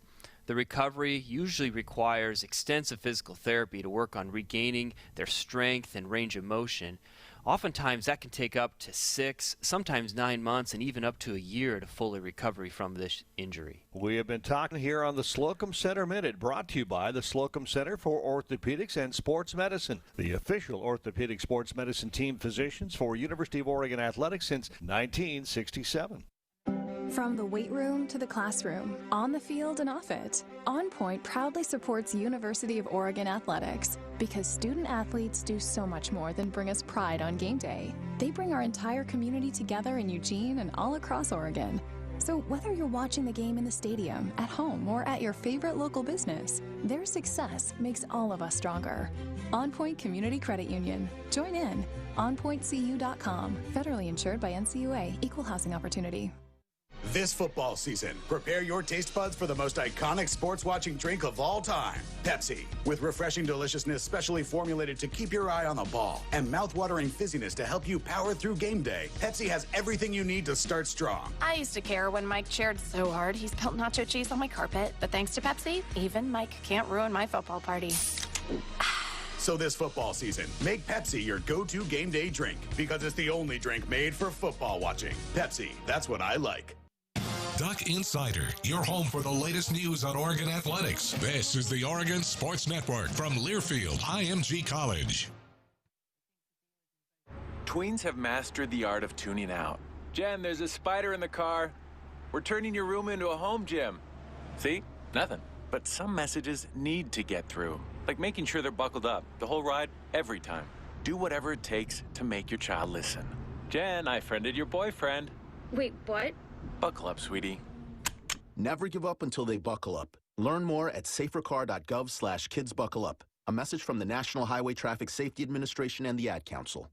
The recovery usually requires extensive physical therapy to work on regaining their strength and range of motion. Oftentimes that can take up to 6, sometimes 9 months, and even up to a year to fully recover from this injury. We have been talking here on the Slocum Center Minute, brought to you by the Slocum Center for Orthopedics and Sports Medicine, the official orthopedic sports medicine team physicians for University of Oregon Athletics since 1967. From the weight room to the classroom, on the field and off it, On Point proudly supports University of Oregon Athletics because student athletes do so much more than bring us pride on game day. They bring our entire community together in Eugene and all across Oregon. So whether you're watching the game in the stadium, at home, or at your favorite local business, their success makes all of us stronger. On Point Community Credit Union. Join in. OnPointCU.com. Federally insured by NCUA. Equal housing opportunity. This football season, prepare your taste buds for the most iconic sports-watching drink of all time, Pepsi. With refreshing deliciousness specially formulated to keep your eye on the ball and mouth-watering fizziness to help you power through game day, Pepsi has everything you need to start strong. I used to care when Mike cheered so hard he spilled nacho cheese on my carpet, but thanks to Pepsi, even Mike can't ruin my football party. So this football season, make Pepsi your go-to game day drink because it's the only drink made for football watching. Pepsi, that's what I like. Duck Insider, your home for the latest news on Oregon athletics. This is the Oregon Sports Network from Learfield IMG College. Tweens have mastered the art of tuning out. Jen, there's a spider in the car. We're turning your room into a home gym. See? Nothing. But some messages need to get through, like making sure they're buckled up the whole ride, every time. Do whatever it takes to make your child listen. Jen, I friended your boyfriend. Wait, what? Buckle up, sweetie. Never give up until they buckle up. Learn more at safercar.gov/kidsbuckleup. A message from the National Highway Traffic Safety Administration and the Ad Council.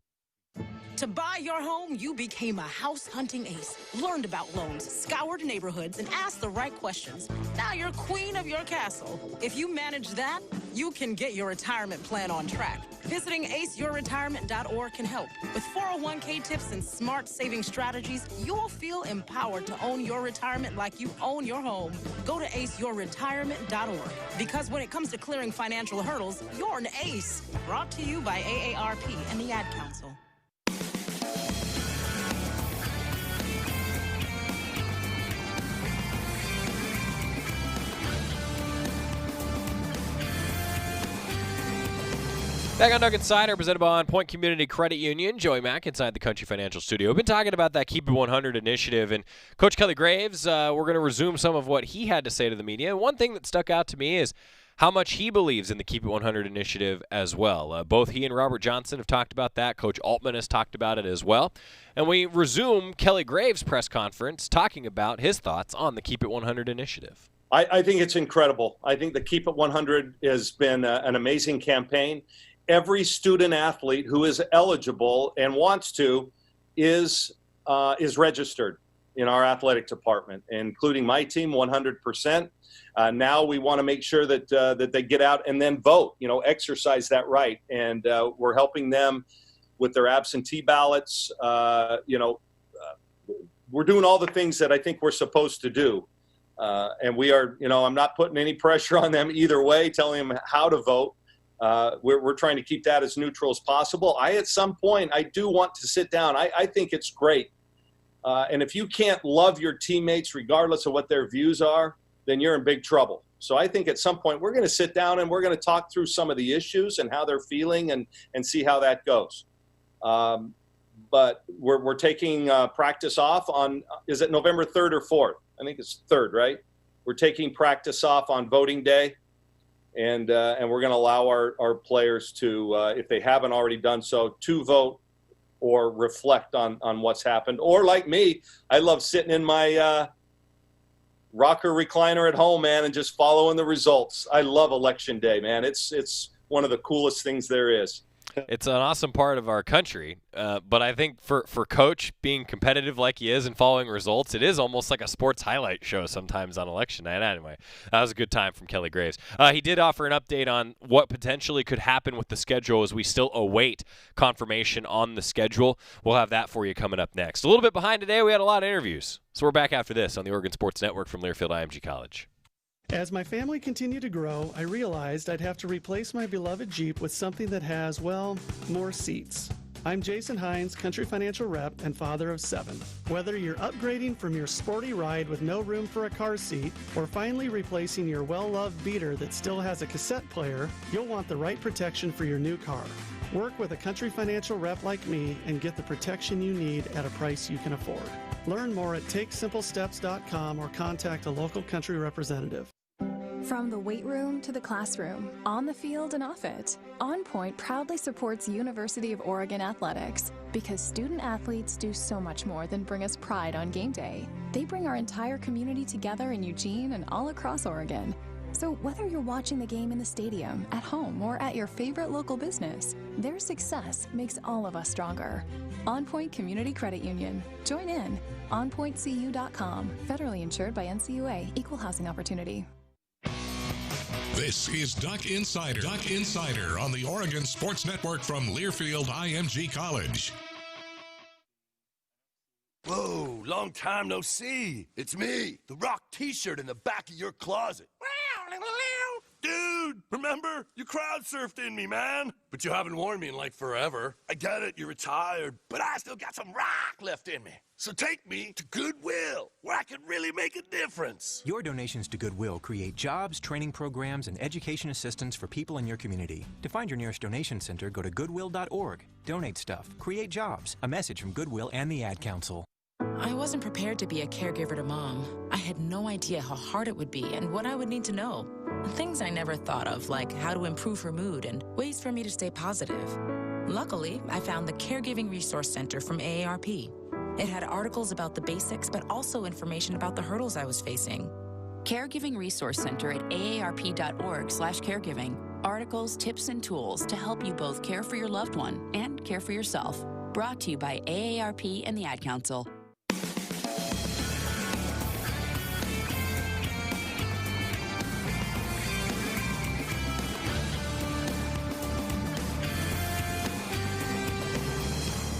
To buy your home, you became a house hunting ace. Learned about loans, scoured neighborhoods, and asked the right questions. Now you're queen of your castle. If you manage that, you can get your retirement plan on track. Visiting aceyourretirement.org can help. With 401k tips and smart saving strategies, you'll feel empowered to own your retirement like you own your home. Go to aceyourretirement.org. Because when it comes to clearing financial hurdles, you're an ace. Brought to you by AARP and the Ad Council. Back on Duck Insider, presented by On Point Community Credit Union. Joey Mack inside the Country Financial Studio. We've been talking about that Keep It 100 initiative, and Coach Kelly Graves, we're going to resume some of what he had to say to the media. And one thing that stuck out to me is how much he believes in the Keep It 100 initiative as well. Both he and Robert Johnson have talked about that. Coach Altman has talked about it as well. And we resume Kelly Graves' press conference talking about his thoughts on the Keep It 100 initiative. I think it's incredible. I think the Keep It 100 has been an amazing campaign. Every student athlete who is eligible and wants to is registered in our athletic department, including my team, 100%. Now we want to make sure that they get out and then vote, exercise that right. And we're helping them with their absentee ballots. We're doing all the things that I think we're supposed to do. And we are, I'm not putting any pressure on them either way, telling them how to vote. We're trying to keep that as neutral as possible. At some point, I do want to sit down. I think it's great. And if you can't love your teammates regardless of what their views are, then you're in big trouble. So I think at some point we're going to sit down and we're going to talk through some of the issues and how they're feeling and see how that goes. But we're taking practice off on, is it November 3rd or 4th? I think it's 3rd, right? We're taking practice off on voting day. And we're going to allow our players to, if they haven't already done so, to vote or reflect on what's happened. Or like me, I love sitting in my rocker recliner at home, man, and just following the results. I love Election Day, man. It's one of the coolest things there is. It's an awesome part of our country, but I think for Coach being competitive like he is and following results, it is almost like a sports highlight show sometimes on election night. Anyway, that was a good time from Kelly Graves. He did offer an update on what potentially could happen with the schedule as we still await confirmation on the schedule. We'll have that for you coming up next. A little bit behind today, we had a lot of interviews, so we're back after this on the Oregon Sports Network from Learfield IMG College. As my family continued to grow, I realized I'd have to replace my beloved Jeep with something that has, well, more seats. I'm Jason Hines, Country Financial Rep and father of 7. Whether you're upgrading from your sporty ride with no room for a car seat or finally replacing your well-loved beater that still has a cassette player, you'll want the right protection for your new car. Work with a Country Financial Rep like me and get the protection you need at a price you can afford. Learn more at TakeSimpleSteps.com or contact a local Country representative. From the weight room to the classroom, on the field and off it, On Point proudly supports University of Oregon athletics because student athletes do so much more than bring us pride on game day. They bring our entire community together in Eugene and all across Oregon. So whether you're watching the game in the stadium, at home, or at your favorite local business, their success makes all of us stronger. On Point Community Credit Union. Join in. OnPointCU.com. Federally insured by NCUA. Equal housing opportunity. This is Duck Insider. Duck Insider on the Oregon Sports Network from Learfield IMG College. Whoa, long time no see. It's me, the Rock t-shirt in the back of your closet. Dude, remember? You crowd surfed in me, man. But you haven't worn me in like forever. I get it, you're retired, but I still got some rock left in me. So take me to Goodwill, where I can really make a difference. Your donations to Goodwill create jobs, training programs, and education assistance for people in your community. To find your nearest donation center, go to goodwill.org. Donate stuff, create jobs. A message from Goodwill and the Ad Council. I wasn't prepared to be a caregiver to Mom. I had no idea how hard it would be and what I would need to know. Things I never thought of, like how to improve her mood and ways for me to stay positive. Luckily, I found the Caregiving Resource Center from AARP. It had articles about the basics, but also information about the hurdles I was facing. Caregiving Resource Center at aarp.org/caregiving. Articles, tips, and tools to help you both care for your loved one and care for yourself. Brought to you by AARP and the Ad Council.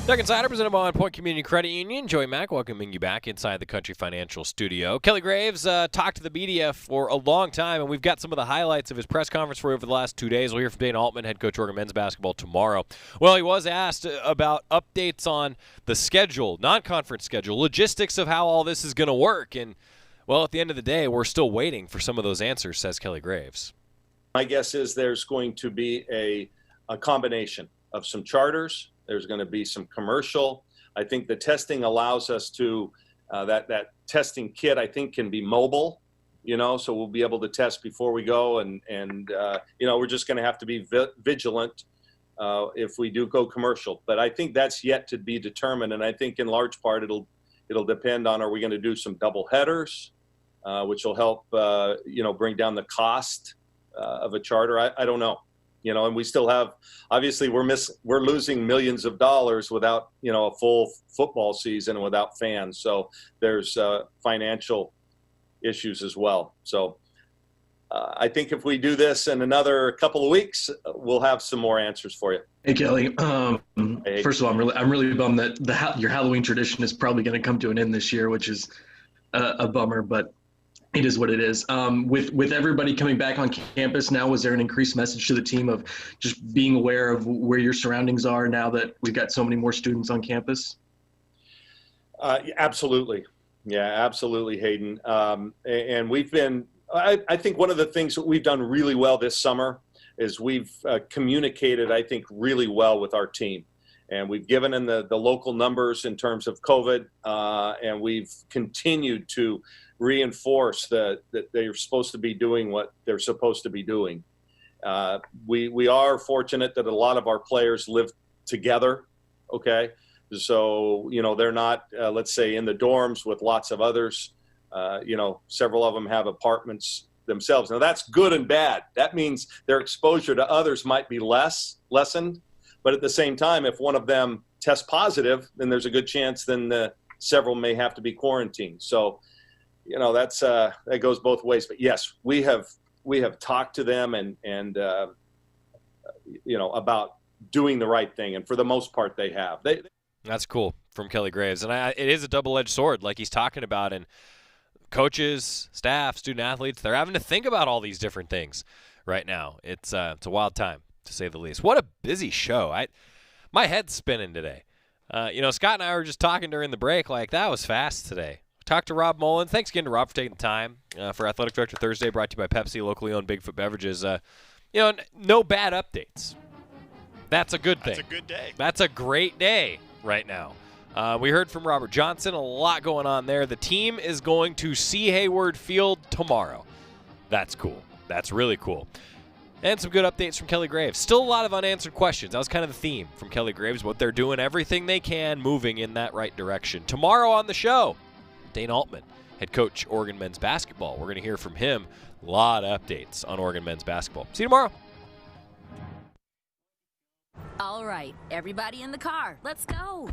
Duck Insider, presented by On Point Community Credit Union. Joey Mack welcoming you back inside the Country Financial Studio. Kelly Graves talked to the media for a long time, and we've got some of the highlights of his press conference for you over the last 2 days. We'll hear from Dana Altman, head coach of Oregon men's basketball, tomorrow. Well, he was asked about updates on the schedule, non-conference schedule, logistics of how all this is going to work. And, well, at the end of the day, we're still waiting for some of those answers, says Kelly Graves. My guess is there's going to be a a combination of some charters. There's going to be some commercial. I think the testing allows us to, that testing kit, I think, can be mobile, so we'll be able to test before we go. And we're just going to have to be vigilant if we do go commercial. But I think that's yet to be determined. And I think in large part, it'll depend on, are we going to do some double headers, which will help, bring down the cost of a charter. I don't know. And we still have, obviously we're losing millions of dollars without, a full football season and without fans. So there's financial issues as well. So I think if we do this in another couple of weeks, we'll have some more answers for you. Hey, Kelly. First of all, I'm really bummed that your Halloween tradition is probably going to come to an end this year, which is a bummer, but it is what it is. With everybody coming back on campus now, was there an increased message to the team of just being aware of where your surroundings are now that we've got so many more students on campus? Absolutely. Yeah, absolutely, Hayden. And we've been, I think one of the things that we've done really well this summer is we've communicated, I think, really well with our team. And we've given in the local numbers in terms of COVID, and we've continued to reinforce that they're supposed to be doing what they're supposed to be doing. We are fortunate that a lot of our players live together, okay? So, they're not, let's say, in the dorms with lots of others. Several of them have apartments themselves. Now, that's good and bad. That means their exposure to others might be lessened. But at the same time, if one of them tests positive, then there's a good chance then several may have to be quarantined. So, that goes both ways. But yes, we have talked to them and about doing the right thing. And for the most part, they have. That's cool from Kelly Graves. And it is a double-edged sword like he's talking about. And coaches, staff, student athletes, they're having to think about all these different things right now. It's a wild time, to say the least. What a busy show. My head's spinning today. Scott and I were just talking during the break, like, that was fast today. Talked to Rob Mullens. Thanks again to Rob for taking the time for Athletic Director Thursday, brought to you by Pepsi, locally owned Bigfoot Beverages. No bad updates. That's a good thing. That's a good day. That's a great day right now. We heard from Robert Johnson, a lot going on there. The team is going to see Hayward Field tomorrow. That's cool. That's really cool. And some good updates from Kelly Graves. Still a lot of unanswered questions. That was kind of the theme from Kelly Graves, what they're doing, everything they can, moving in that right direction. Tomorrow on the show, Dane Altman, head coach, Oregon men's basketball. We're going to hear from him. A lot of updates on Oregon men's basketball. See you tomorrow. All right, everybody in the car. Let's go.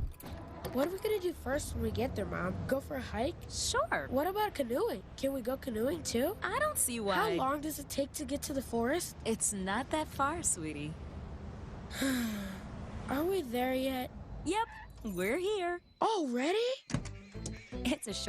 What are we going to do first when we get there, Mom? Go for a hike? Sure. What about canoeing? Can we go canoeing, too? I don't see why. How long does it take to get to the forest? It's not that far, sweetie. Are we there yet? Yep, we're here. Already? It's a short